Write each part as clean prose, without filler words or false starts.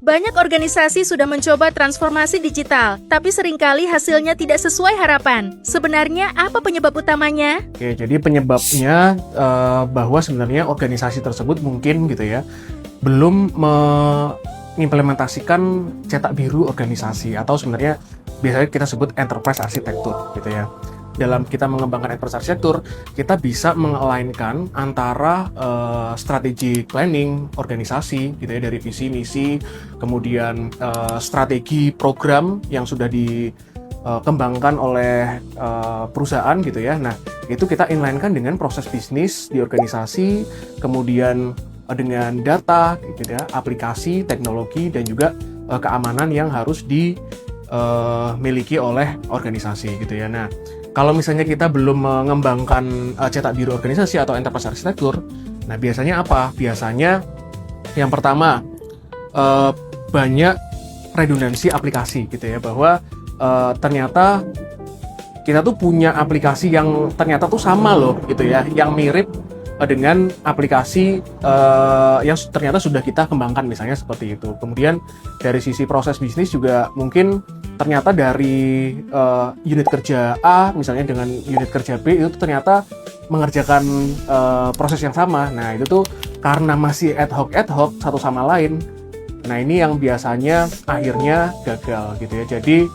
Banyak organisasi sudah mencoba transformasi digital, tapi seringkali hasilnya tidak sesuai harapan. Sebenarnya apa penyebab utamanya? Oke, jadi penyebabnya bahwa sebenarnya organisasi tersebut mungkin gitu ya, belum mengimplementasikan cetak biru organisasi, atau sebenarnya biasanya kita sebut enterprise architecture gitu ya. Dalam kita mengembangkan enterprise architecture, kita bisa mengalainkan antara strategi planning organisasi gitu ya, dari visi misi, kemudian strategi program yang sudah dikembangkan oleh perusahaan gitu ya. Nah, itu kita inline-kan dengan proses bisnis di organisasi, kemudian dengan data gitu ya, aplikasi, teknologi, dan juga keamanan yang harus dimiliki oleh organisasi gitu ya. Nah, kalau misalnya kita belum mengembangkan cetak biru organisasi atau enterprise architecture, nah biasanya apa? Biasanya yang pertama banyak redundansi aplikasi gitu ya, bahwa ternyata kita tuh punya aplikasi yang ternyata tuh sama loh gitu ya, yang mirip dengan aplikasi yang ternyata sudah kita kembangkan, misalnya seperti itu. Kemudian dari sisi proses bisnis juga mungkin ternyata dari unit kerja A misalnya dengan unit kerja B itu ternyata mengerjakan proses yang sama. Nah, itu tuh karena masih ad hoc satu sama lain. Nah, ini yang biasanya akhirnya gagal gitu ya. Jadi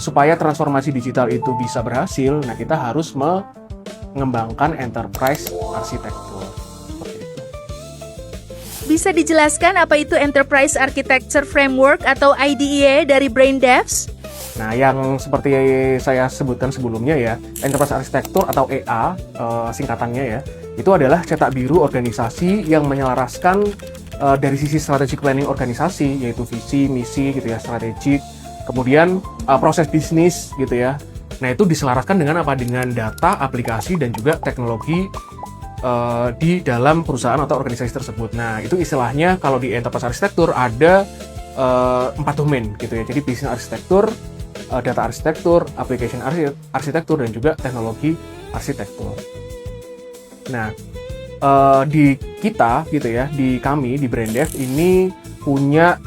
supaya transformasi digital itu bisa berhasil, nah kita harus mengembangkan enterprise architecture. Seperti itu. Bisa dijelaskan apa itu Enterprise Architecture Framework atau IDEA dari Braindevs? Nah, yang seperti saya sebutkan sebelumnya ya, Enterprise Architecture atau EA singkatannya ya, itu adalah cetak biru organisasi yang menyelaraskan dari sisi strategic planning organisasi, yaitu visi, misi gitu ya, strategik, kemudian proses bisnis gitu ya. Nah, itu diselaraskan dengan apa? Dengan data, aplikasi, dan juga teknologi di dalam perusahaan atau organisasi tersebut. Nah, itu istilahnya kalau di enterprise architecture ada 4 domain gitu ya. Jadi business architecture, data architecture, application architecture, dan juga teknologi architecture. Nah, di kita gitu ya, di kami di Braindev ini punya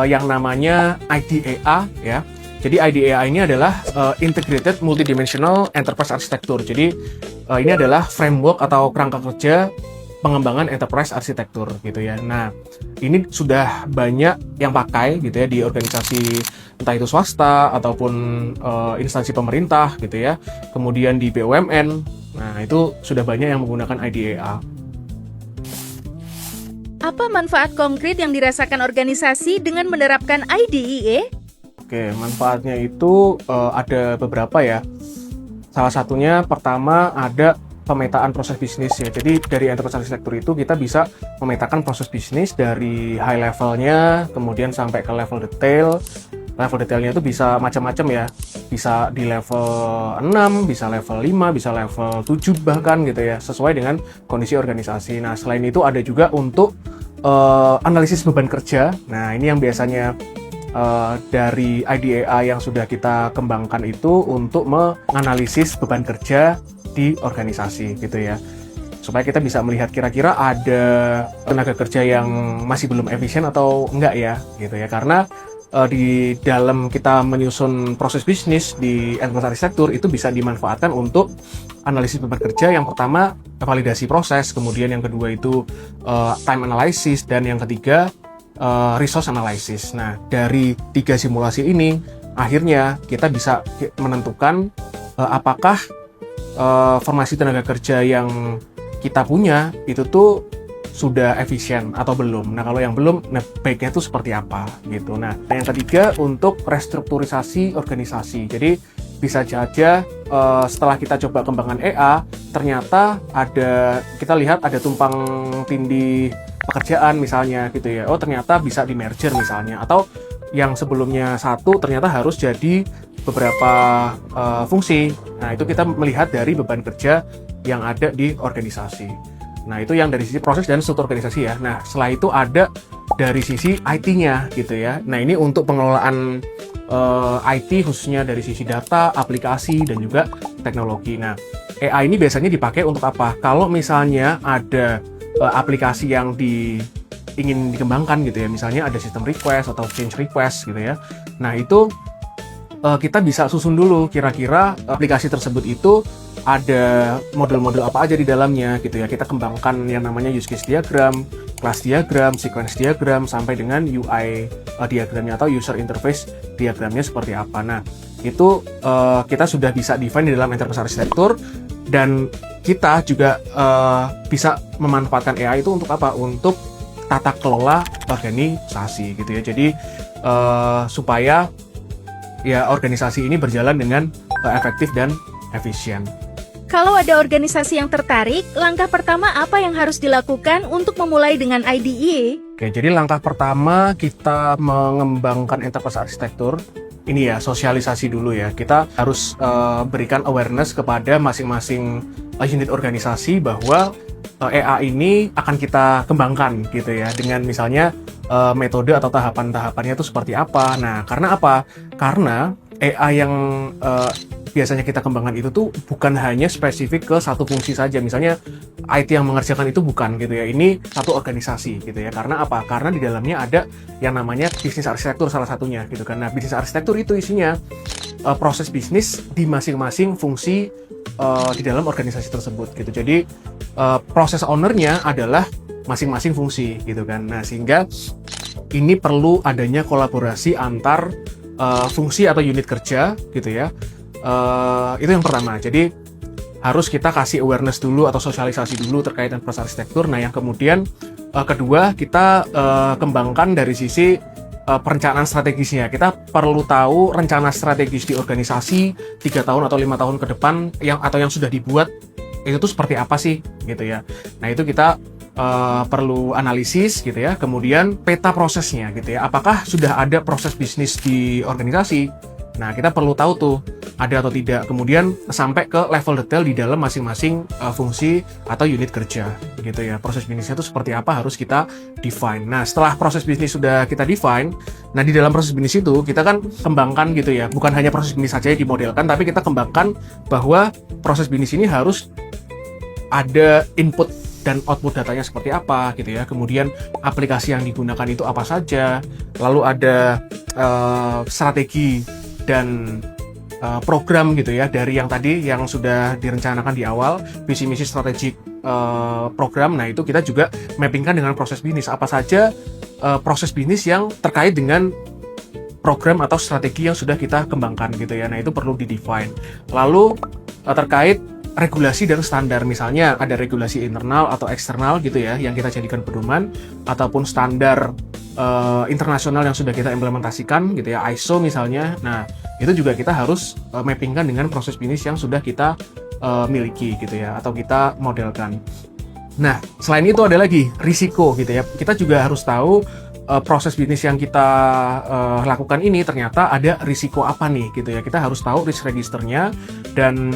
yang namanya IDEA ya. Jadi IDEA ini adalah Integrated Multidimensional Enterprise Architecture. Jadi ini adalah framework atau kerangka kerja pengembangan enterprise architecture gitu ya. Nah, ini sudah banyak yang pakai gitu ya di organisasi entah itu swasta ataupun instansi pemerintah gitu ya. Kemudian di BUMN. Nah, itu sudah banyak yang menggunakan IDEA. Apa manfaat konkret yang dirasakan organisasi dengan menerapkan IDEA? Oke, manfaatnya itu ada beberapa ya. Salah satunya pertama ada pemetaan proses bisnis ya. Jadi dari enterprise architecture itu kita bisa memetakan proses bisnis dari high levelnya, kemudian sampai ke level detail. Level detailnya itu bisa macam-macam ya. Bisa di level 6, bisa level 5, bisa level 7 bahkan gitu ya, sesuai dengan kondisi organisasi. Nah, selain itu ada juga untuk analisis beban kerja. Nah, ini yang biasanya dari IDEA yang sudah kita kembangkan itu untuk menganalisis beban kerja di organisasi gitu ya, supaya kita bisa melihat kira-kira ada tenaga kerja yang masih belum efisien atau enggak ya gitu ya. Karena di dalam kita menyusun proses bisnis di enterprise architecture itu bisa dimanfaatkan untuk analisis beban kerja. Yang pertama validasi proses, kemudian yang kedua itu time analysis, dan yang ketiga resource analysis. Nah, dari 3 simulasi ini akhirnya kita bisa menentukan apakah formasi tenaga kerja yang kita punya itu tuh sudah efisien atau belum. Nah, kalau yang belum, nah baiknya itu seperti apa gitu. Nah, yang ketiga untuk restrukturisasi organisasi. Jadi bisa saja setelah kita coba kembangkan EA, ternyata kita lihat ada tumpang tindih pekerjaan misalnya gitu ya. Oh, ternyata bisa di merger misalnya, atau yang sebelumnya satu ternyata harus jadi beberapa fungsi. Nah, itu kita melihat dari beban kerja yang ada di organisasi. Nah, itu yang dari sisi proses dan struktur organisasi ya. Nah, setelah itu ada dari sisi IT-nya gitu ya. Nah, ini untuk pengelolaan IT khususnya dari sisi data, aplikasi, dan juga teknologi. Nah, EA ini biasanya dipakai untuk apa? Kalau misalnya ada aplikasi yang ingin dikembangkan gitu ya. Misalnya ada sistem request atau change request gitu ya. Nah, itu kita bisa susun dulu kira-kira aplikasi tersebut itu ada model-model apa aja di dalamnya gitu ya. Kita kembangkan yang namanya use case diagram, class diagram, sequence diagram, sampai dengan UI diagramnya atau user interface diagramnya seperti apa. Nah, itu kita sudah bisa define di dalam enterprise architecture, dan kita juga bisa memanfaatkan AI itu untuk apa? Untuk tata kelola organisasi gitu ya. Jadi supaya ya organisasi ini berjalan dengan efektif dan efisien. Kalau ada organisasi yang tertarik, langkah pertama apa yang harus dilakukan untuk memulai dengan IDE? Oke, jadi langkah pertama kita mengembangkan enterprise architecture ini ya, sosialisasi dulu ya. Kita harus berikan awareness kepada masing-masing unit organisasi bahwa EA ini akan kita kembangkan gitu ya, dengan misalnya metode atau tahapan-tahapannya itu seperti apa. Nah, karena apa? Karena EA yang biasanya kita kembangkan itu tuh bukan hanya spesifik ke satu fungsi saja. Misalnya IT yang mengerjakan itu bukan gitu ya. Ini satu organisasi gitu ya. Karena apa? Karena di dalamnya ada yang namanya bisnis arsitektur salah satunya gitu kan. Nah, bisnis arsitektur itu isinya proses bisnis di masing-masing fungsi di dalam organisasi tersebut gitu. Jadi proses ownernya adalah masing-masing fungsi gitu kan. Nah, sehingga ini perlu adanya kolaborasi antar fungsi atau unit kerja gitu ya. Itu yang pertama. Jadi harus kita kasih awareness dulu atau sosialisasi dulu terkait dengan proses arsitektur. Nah, yang kemudian kedua kita kembangkan dari sisi perencanaan strategisnya. Kita perlu tahu rencana strategis di organisasi 3 tahun atau 5 tahun ke depan yang sudah dibuat itu tuh seperti apa sih gitu ya. Nah, itu kita perlu analisis gitu ya. Kemudian peta prosesnya gitu ya. Apakah sudah ada proses bisnis di organisasi? Nah, kita perlu tahu tuh ada atau tidak. Kemudian sampai ke level detail di dalam masing-masing fungsi atau unit kerja gitu ya. Proses bisnisnya itu seperti apa harus kita define. Nah, setelah proses bisnis sudah kita define, nah di dalam proses bisnis itu kita kan kembangkan gitu ya. Bukan hanya proses bisnis saja yang dimodelkan, tapi kita kembangkan bahwa proses bisnis ini harus ada input dan output datanya seperti apa gitu ya. Kemudian aplikasi yang digunakan itu apa saja. Lalu ada strategi dan program gitu ya, dari yang tadi yang sudah direncanakan di awal, visi misi strategik program. Nah, itu kita juga mappingkan dengan proses bisnis apa saja proses bisnis yang terkait dengan program atau strategi yang sudah kita kembangkan gitu ya. Nah, itu perlu di-define. Lalu terkait regulasi dan standar, misalnya ada regulasi internal atau eksternal gitu ya yang kita jadikan pedoman, ataupun standar internasional yang sudah kita implementasikan gitu ya, ISO misalnya. Nah, itu juga kita harus mappingkan dengan proses bisnis yang sudah kita miliki gitu ya, atau kita modelkan. Nah, selain itu ada lagi risiko gitu ya. Kita juga harus tahu proses bisnis yang kita lakukan ini ternyata ada risiko apa nih gitu ya. Kita harus tahu risk registernya, dan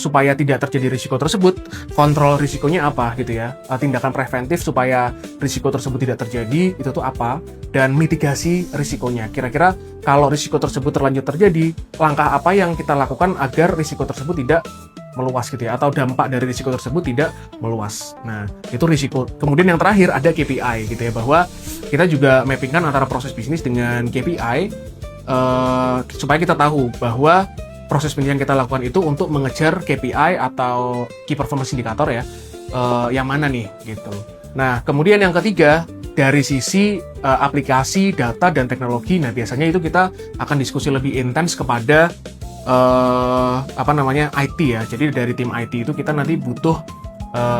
supaya tidak terjadi risiko tersebut, kontrol risikonya apa gitu ya. Tindakan preventif supaya risiko tersebut tidak terjadi itu tuh apa, dan mitigasi risikonya. Kira-kira kalau risiko tersebut terlanjur terjadi, langkah apa yang kita lakukan agar risiko tersebut tidak meluas gitu ya, atau dampak dari risiko tersebut tidak meluas. Nah, itu risiko. Kemudian yang terakhir ada KPI gitu ya, bahwa kita juga mappingkan antara proses bisnis dengan KPI supaya kita tahu bahwa proses bisnis yang kita lakukan itu untuk mengejar KPI atau Key Performance Indicator ya, yang mana nih gitu. Nah, kemudian yang ketiga dari sisi aplikasi, data, dan teknologi. Nah, biasanya itu kita akan diskusi lebih intens kepada IT ya. Jadi dari tim IT itu kita nanti butuh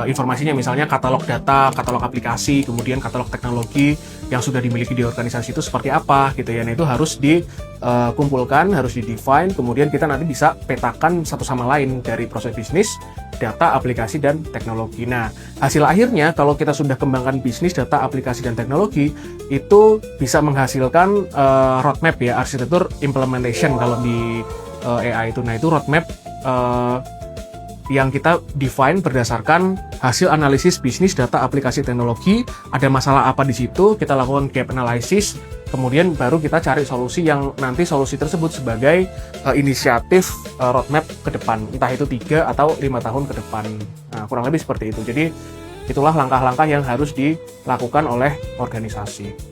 informasinya, misalnya katalog data, katalog aplikasi, kemudian katalog teknologi yang sudah dimiliki di organisasi itu seperti apa gitu ya. Nah, itu harus dikumpulkan, harus di-define, kemudian kita nanti bisa petakan satu sama lain dari proses bisnis, data, aplikasi, dan teknologi. Nah, hasil akhirnya kalau kita sudah kembangkan bisnis, data, aplikasi, dan teknologi, itu bisa menghasilkan roadmap ya, arsitektur implementation kalau di AI itu. Nah, itu roadmap yang kita define berdasarkan hasil analisis bisnis, data, aplikasi, teknologi. Ada masalah apa di situ, kita lakukan gap analysis, kemudian baru kita cari solusi yang nanti solusi tersebut sebagai inisiatif roadmap ke depan, entah itu 3 atau 5 tahun ke depan. Nah, kurang lebih seperti itu. Jadi itulah langkah-langkah yang harus dilakukan oleh organisasi.